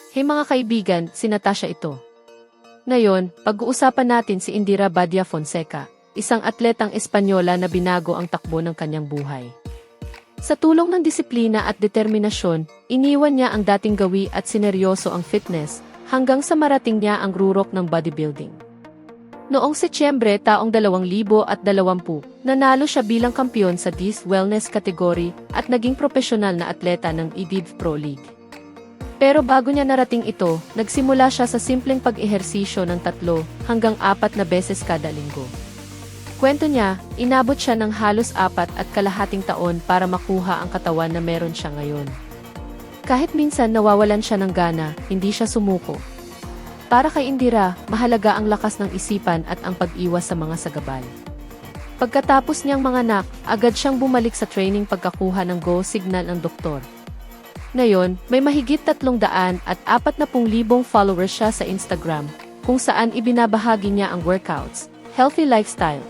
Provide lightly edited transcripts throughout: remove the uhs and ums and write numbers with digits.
Hey mga kaibigan, si Natasha ito. Ngayon, pag-uusapan natin si Indira Badia Fonseca, isang atletang Espanyola na binago ang takbo ng kanyang buhay. Sa tulong ng disiplina at determinasyon, iniwan niya ang dating gawi at sineryoso ang fitness, hanggang sa marating niya ang rurok ng bodybuilding. Noong Setyembre taong 2020, nanalo siya bilang kampiyon sa Dis Wellness category at naging profesional na atleta ng IDIV Pro League. Pero bago niya narating ito, nagsimula siya sa simpleng pag-ehersisyo ng 3 hanggang 4 na beses kada linggo. Kwento niya, inabot siya ng halos 4.5 taon para makuha ang katawan na meron siya ngayon. Kahit minsan nawawalan siya ng gana, hindi siya sumuko. Para kay Indira, mahalaga ang lakas ng isipan at ang pag-iwas sa mga sagabal. Pagkatapos niyang manganak, agad siyang bumalik sa training pagkakuha ng go signal ng doktor. Ngayon, may mahigit 340,000 followers siya sa Instagram, kung saan ibinabahagi niya ang workouts, healthy lifestyle.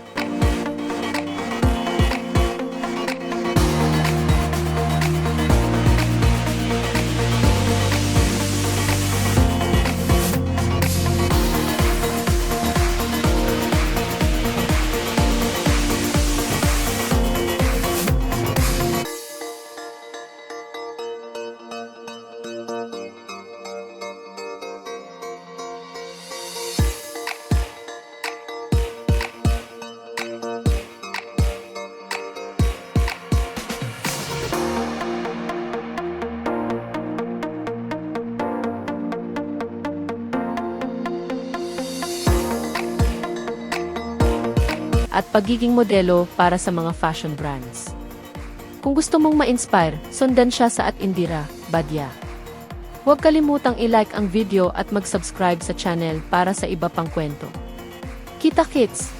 At pagiging modelo para sa mga fashion brands. Kung gusto mong ma-inspire, sundan siya sa @Indira Badia. Huwag kalimutang i-like ang video at mag-subscribe sa channel para sa iba pang kwento. Kita kits!